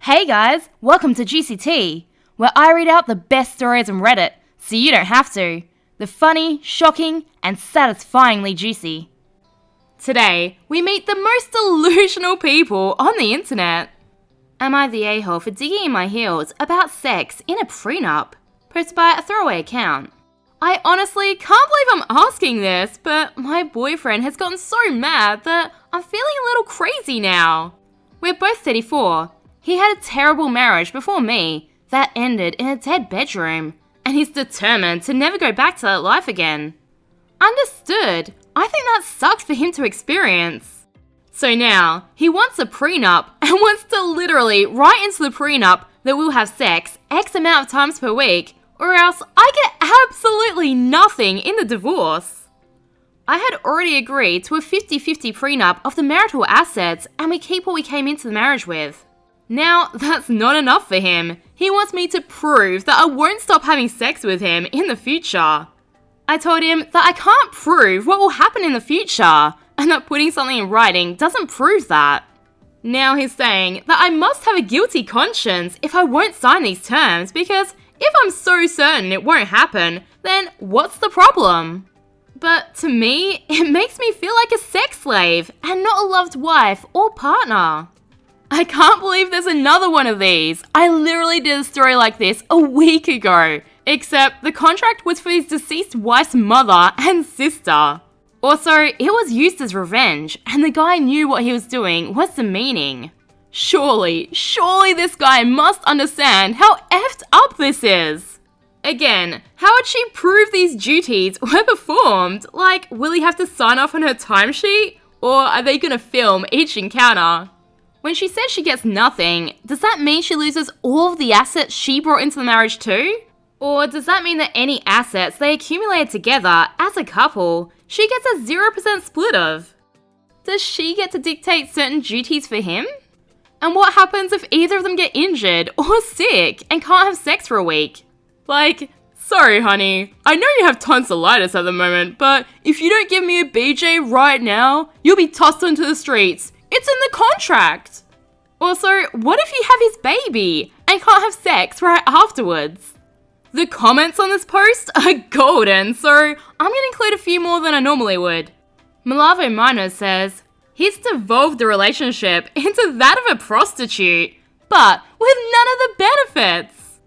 Hey guys, welcome to GCT, where I read out the best stories on Reddit, so you don't have to. The funny, shocking, and satisfyingly juicy. Today, we meet the most delusional people on the internet. Am I the a-hole for digging in my heels about sex in a prenup? Posted by a throwaway account. I honestly can't believe I'm asking this, but my boyfriend has gotten so mad that I'm feeling a little crazy now. We're both 34. He had a terrible marriage before me that ended in a dead bedroom, and he's determined to never go back to that life again. Understood. I think that sucked for him to experience. So now, he wants a prenup and wants to literally write into the prenup that we'll have sex X amount of times per week, or else I get absolutely nothing in the divorce. I had already agreed to a 50-50 prenup of the marital assets, and we keep what we came into the marriage with. Now, that's not enough for him. He wants me to prove that I won't stop having sex with him in the future. I told him that I can't prove what will happen in the future, and that putting something in writing doesn't prove that. Now he's saying that I must have a guilty conscience if I won't sign these terms, because if I'm so certain it won't happen, then what's the problem? But to me, it makes me feel like a sex slave and not a loved wife or partner. I can't believe there's another one of these. I literally did a story like this a week ago, except the contract was for his deceased wife's mother and sister. Also, it was used as revenge, and the guy knew what he was doing was demeaning. Surely this guy must understand how effed up this is. Again, how would she prove these duties were performed? Like, will he have to sign off on her timesheet? Or are they gonna film each encounter? When she says she gets nothing, does that mean she loses all of the assets she brought into the marriage too? Or does that mean that any assets they accumulated together as a couple, she gets a 0% split of? Does she get to dictate certain duties for him? And what happens if either of them get injured or sick and can't have sex for a week? Like, sorry honey, I know you have tonsillitis at the moment, but if you don't give me a BJ right now, you'll be tossed onto the streets. It's in the contract! Also, what if you have his baby and can't have sex right afterwards? The comments on this post are golden, so I'm gonna include a few more than I normally would. Malavo Minor says, he's devolved the relationship into that of a prostitute, but with none of the benefits.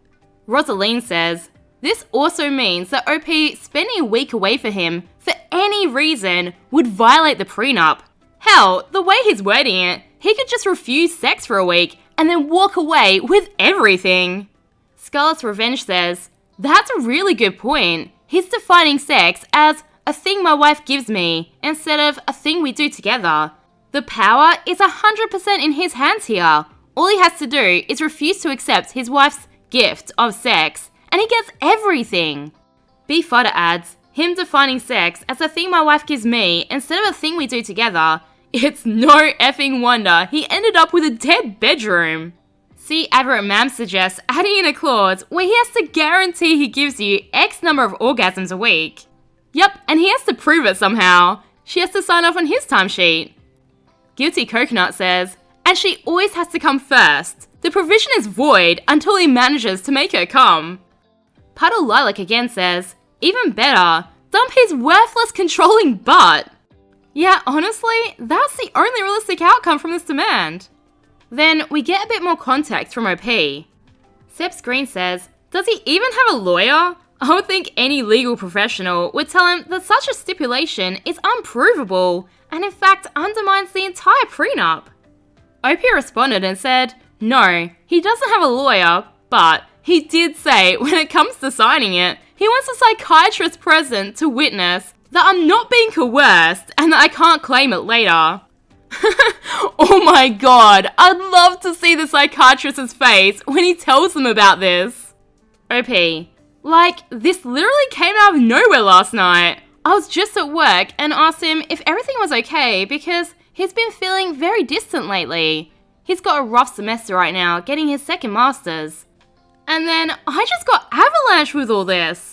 Rosaline says, this also means that OP spending a week away for him for any reason would violate the prenup. Hell, the way he's wording it, he could just refuse sex for a week and then walk away with everything. Scarlet's Revenge says, that's a really good point. He's defining sex as a thing my wife gives me instead of a thing we do together. The power is 100% in his hands here. All he has to do is refuse to accept his wife's gift of sex, and he gets everything. B Fodder adds, him defining sex as a thing my wife gives me instead of a thing we do together, it's no effing wonder he ended up with a dead bedroom. See, Aberrant Mam suggests adding in a clause where he has to guarantee he gives you X number of orgasms a week. Yup, and he has to prove it somehow. She has to sign off on his timesheet. Guilty Coconut says, and she always has to come first. The provision is void until he manages to make her come. Puddle Lilac again says, even better, dump his worthless controlling butt. Yeah, honestly, that's the only realistic outcome from this demand. Then we get a bit more context from OP. Seps Green says, does he even have a lawyer? I would think any legal professional would tell him that such a stipulation is unprovable and in fact undermines the entire prenup. OP responded and said, no, he doesn't have a lawyer, but he did say when it comes to signing it, he wants a psychiatrist present to witness that I'm not being coerced and that I can't claim it later. Oh my god, I'd love to see the psychiatrist's face when he tells them about this. OP, like, this literally came out of nowhere last night. I was just at work and asked him if everything was okay because he's been feeling very distant lately. He's got a rough semester right now, getting his second master's. And then I just got avalanched with all this.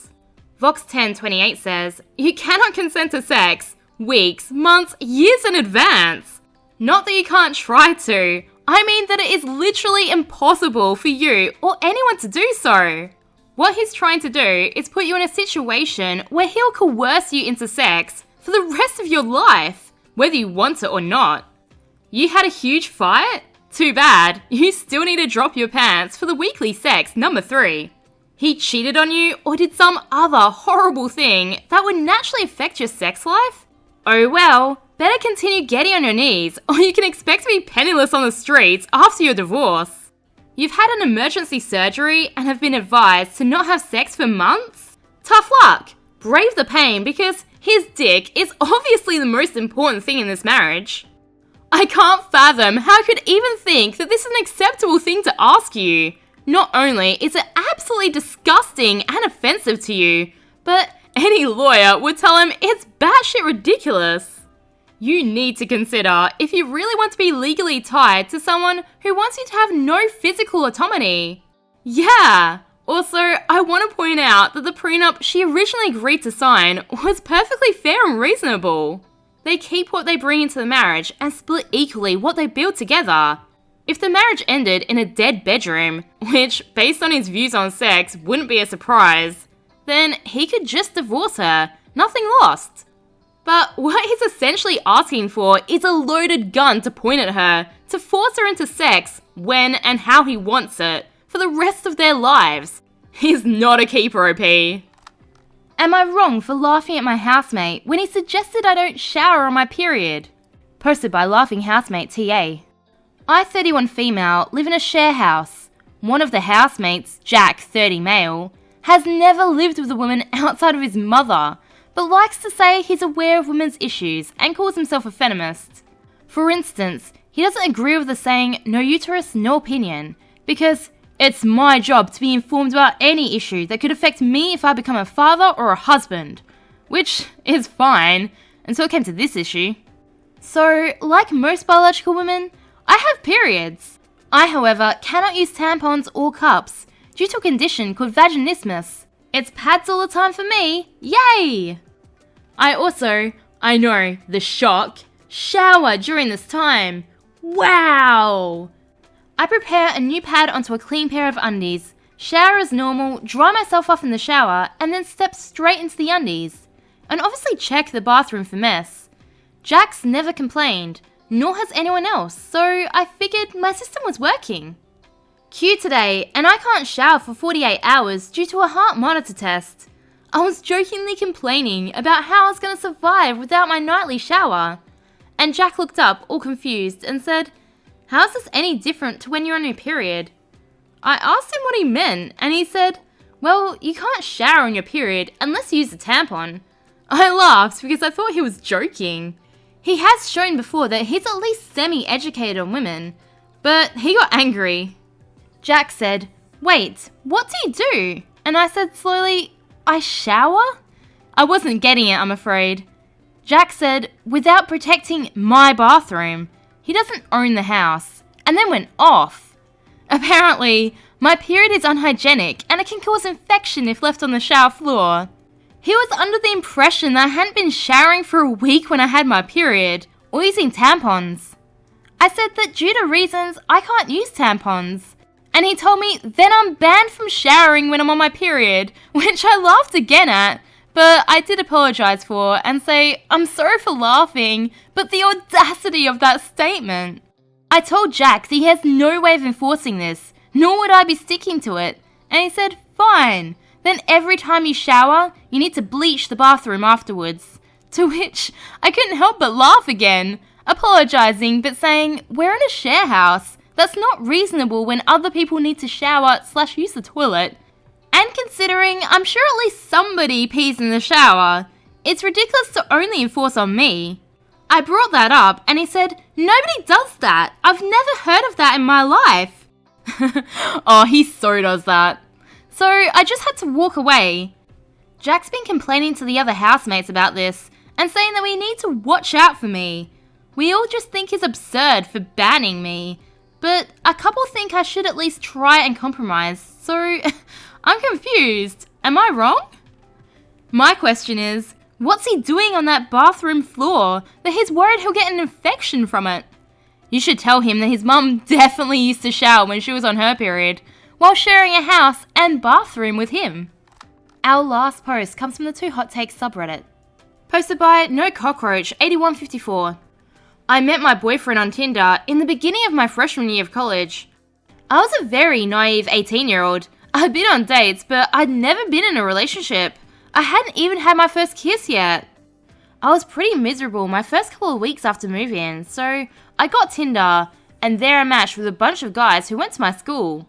Vox1028 says, you cannot consent to sex weeks, months, years in advance. Not that you can't try to. I mean that it is literally impossible for you or anyone to do so. What he's trying to do is put you in a situation where he'll coerce you into sex for the rest of your life, whether you want it or not. You had a huge fight? Too bad, you still need to drop your pants for the weekly sex number 3. He cheated on you or did some other horrible thing that would naturally affect your sex life? Oh well, better continue getting on your knees or you can expect to be penniless on the streets after your divorce. You've had an emergency surgery and have been advised to not have sex for months? Tough luck! Brave the pain because his dick is obviously the most important thing in this marriage. I can't fathom how I could even think that this is an acceptable thing to ask you. Not only is it absolutely disgusting and offensive to you, but any lawyer would tell him it's batshit ridiculous. You need to consider if you really want to be legally tied to someone who wants you to have no physical autonomy. Yeah! Also, I want to point out that the prenup she originally agreed to sign was perfectly fair and reasonable. They keep what they bring into the marriage and split equally what they build together. If the marriage ended in a dead bedroom, which, based on his views on sex, wouldn't be a surprise, then he could just divorce her, nothing lost. But what he's essentially asking for is a loaded gun to point at her, to force her into sex when and how he wants it, for the rest of their lives. He's not a keeper, OP. Am I wrong for laughing at my housemate when he suggested I don't shower on my period? Posted by Laughing Housemate TA. I, 31 female, live in a share house. One of the housemates, Jack, 30 male, has never lived with a woman outside of his mother, but likes to say he's aware of women's issues and calls himself a feminist. For instance, he doesn't agree with the saying, no uterus, no opinion, because it's my job to be informed about any issue that could affect me if I become a father or a husband. Which is fine, until it came to this issue. So, like most biological women, I have periods. I, however, cannot use tampons or cups, due to a condition called vaginismus. It's pads all the time for me, yay! I know, the shock, shower during this time. Wow! I prepare a new pad onto a clean pair of undies, shower as normal, dry myself off in the shower, and then step straight into the undies. And obviously check the bathroom for mess. Jack's never complained, nor has anyone else, so I figured my system was working. Q today, and I can't shower for 48 hours due to a heart monitor test. I was jokingly complaining about how I was going to survive without my nightly shower. And Jack looked up, all confused, and said, "How is this any different to when you're on your period?" I asked him what he meant, and he said, "Well, you can't shower on your period unless you use a tampon." I laughed because I thought he was joking. He has shown before that he's at least semi-educated on women, but he got angry. Jack said, "Wait, what do you do?" And I said slowly, "I shower?" I wasn't getting it, I'm afraid. Jack said, "Without protecting my bathroom. He doesn't own the house," and then went off. Apparently, my period is unhygienic and it can cause infection if left on the shower floor. He was under the impression that I hadn't been showering for a week when I had my period, or using tampons. I said that due to reasons, I can't use tampons. And he told me then I'm banned from showering when I'm on my period, which I laughed again at, but I did apologise for and say I'm sorry for laughing, but the audacity of that statement. I told Jack that he has no way of enforcing this, nor would I be sticking to it, and he said, "Fine, then every time you shower, you need to bleach the bathroom afterwards." To which I couldn't help but laugh again, apologising but saying, "We're in a share house. That's not reasonable when other people need to shower/use the toilet. And considering I'm sure at least somebody pees in the shower, it's ridiculous to only enforce on me." I brought that up and he said, "Nobody does that. I've never heard of that in my life." Oh, he so does that. So I just had to walk away. Jack's been complaining to the other housemates about this and saying that we need to watch out for me. We all just think he's absurd for banning me, but a couple think I should at least try and compromise, so I'm confused. Am I wrong? My question is, what's he doing on that bathroom floor that he's worried he'll get an infection from it? You should tell him that his mum definitely used to shower when she was on her period, while sharing a house and bathroom with him. Our last post comes from the Too Hot Takes subreddit. Posted by No Cockroach 8154. I met my boyfriend on Tinder in the beginning of my freshman year of college. I was a very naive 18-year-old. I'd been on dates, but I'd never been in a relationship. I hadn't even had my first kiss yet. I was pretty miserable my first couple of weeks after move-in, so I got Tinder, and there I matched with a bunch of guys who went to my school.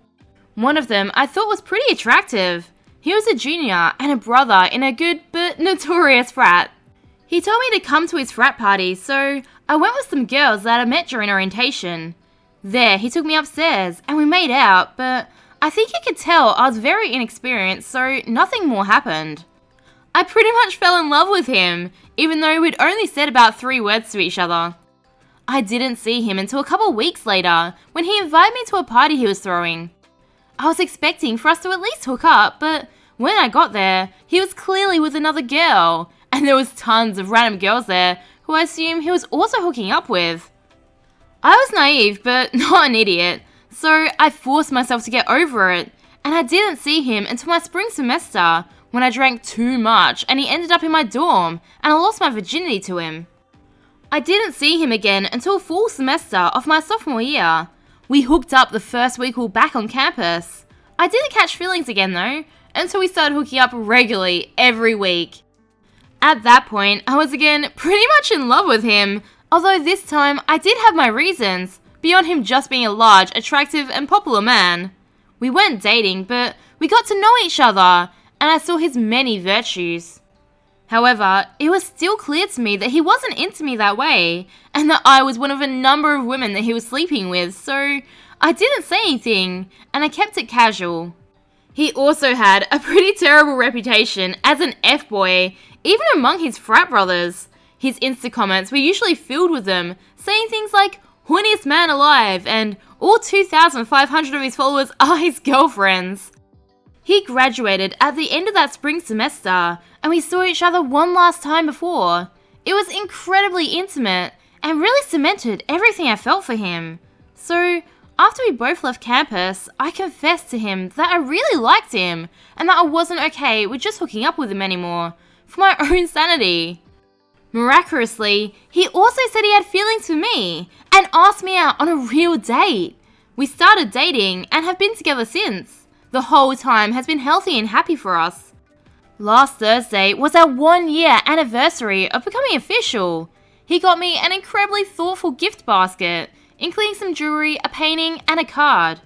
One of them I thought was pretty attractive. He was a junior and a brother in a good but notorious frat. He told me to come to his frat party, so I went with some girls that I met during orientation. There, he took me upstairs, and we made out, but I think he could tell I was very inexperienced, so nothing more happened. I pretty much fell in love with him, even though we'd only said about 3 words to each other. I didn't see him until a couple weeks later, when he invited me to a party he was throwing. I was expecting for us to at least hook up, but when I got there, he was clearly with another girl, and there was tons of random girls there who I assume he was also hooking up with. I was naive, but not an idiot, so I forced myself to get over it, and I didn't see him until my spring semester, when I drank too much and he ended up in my dorm, and I lost my virginity to him. I didn't see him again until fall semester of my sophomore year. We hooked up the first week we were back on campus. I didn't catch feelings again though, until we started hooking up regularly every week. At that point, I was again pretty much in love with him, although this time I did have my reasons, beyond him just being a large, attractive and popular man. We weren't dating, but we got to know each other, and I saw his many virtues. However, it was still clear to me that he wasn't into me that way, and that I was one of a number of women that he was sleeping with, so I didn't say anything, and I kept it casual. He also had a pretty terrible reputation as an F-boy, even among his frat brothers. His Insta comments were usually filled with them, saying things like, "horniest man alive," and all 2,500 of his followers are his girlfriends. He graduated at the end of that spring semester, and we saw each other one last time before. It was incredibly intimate, and really cemented everything I felt for him. So, after we both left campus, I confessed to him that I really liked him, and that I wasn't okay with just hooking up with him anymore, for my own sanity. Miraculously, he also said he had feelings for me, and asked me out on a real date. We started dating, and have been together since. The whole time has been healthy and happy for us. Last Thursday was our 1-year anniversary of becoming official. He got me an incredibly thoughtful gift basket, including some jewelry, a painting, and a card.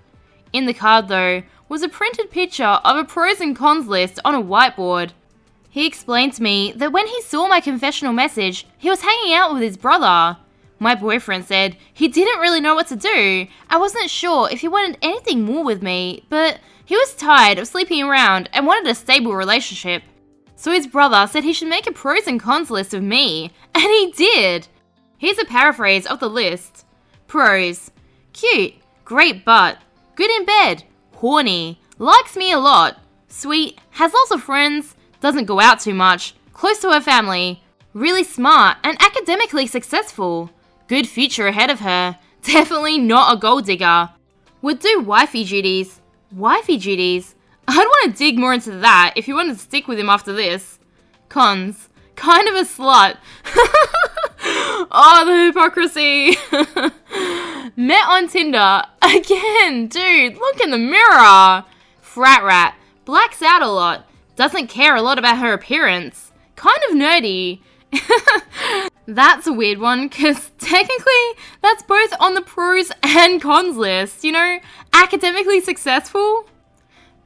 In the card, though, was a printed picture of a pros and cons list on a whiteboard. He explained to me that when he saw my confessional message, he was hanging out with his brother. My boyfriend said he didn't really know what to do. I wasn't sure if he wanted anything more with me, but he was tired of sleeping around and wanted a stable relationship. So his brother said he should make a pros and cons list of me, and he did. Here's a paraphrase of the list. Pros: cute, great butt, good in bed, horny, likes me a lot, sweet, has lots of friends, doesn't go out too much, close to her family, really smart and academically successful, good future ahead of her, definitely not a gold digger, would do wifey duties. Wifey duties? I'd want to dig more into that if you wanted to stick with him after this. Cons: kind of a slut. Oh, the hypocrisy. Met on Tinder. Again, dude, look in the mirror. Frat rat. Blacks out a lot. Doesn't care a lot about her appearance. Kind of nerdy. That's a weird one, because technically that's both on the pros and cons list, you know, academically successful.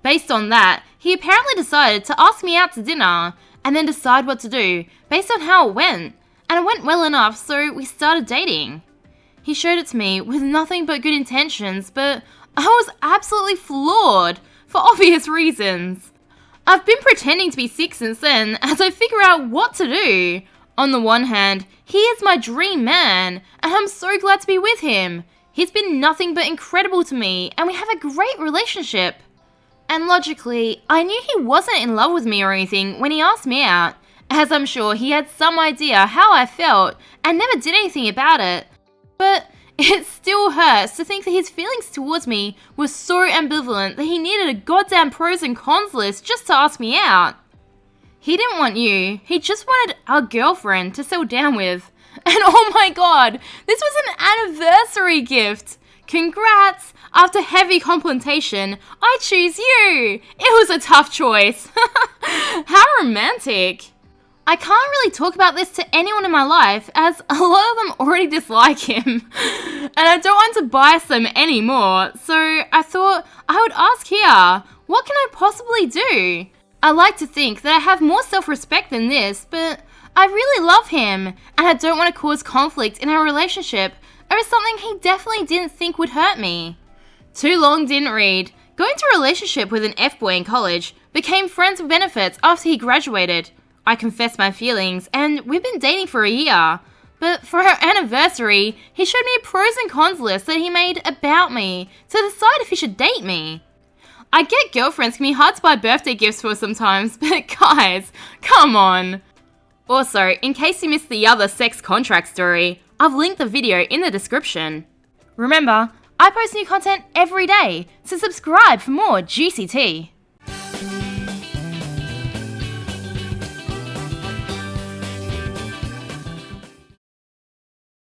Based on that, he apparently decided to ask me out to dinner, and then decide what to do based on how it went, and it went well enough, so we started dating. He showed it to me with nothing but good intentions, but I was absolutely floored, for obvious reasons. I've been pretending to be sick since then, as I figure out what to do. On the one hand, he is my dream man, and I'm so glad to be with him. He's been nothing but incredible to me, and we have a great relationship. And logically, I knew he wasn't in love with me or anything when he asked me out, as I'm sure he had some idea how I felt and never did anything about it. But It still hurts to think that his feelings towards me were so ambivalent that he needed a goddamn pros and cons list just to ask me out. He didn't want you, he just wanted our girlfriend to settle down with. And oh my god, this was an anniversary gift! Congrats! After heavy contemplation, I choose you! It was a tough choice. How romantic! I can't really talk about this to anyone in my life as a lot of them already dislike him. And I don't want to bias them anymore, so I thought I would ask here, what can I possibly do? I like to think that I have more self-respect than this, but I really love him, and I don't want to cause conflict in our relationship over something he definitely didn't think would hurt me. Too long didn't read. Going into a relationship with an F-boy in college, became friends with benefits after he graduated. I confessed my feelings, and we've been dating for a year. But for our anniversary, he showed me a pros and cons list that he made about me to decide if he should date me. I get girlfriends can be hard to buy birthday gifts for sometimes, but guys, come on. Also, in case you missed the other sex contract story, I've linked the video in the description. Remember, I post new content every day, so subscribe for more juicy tea.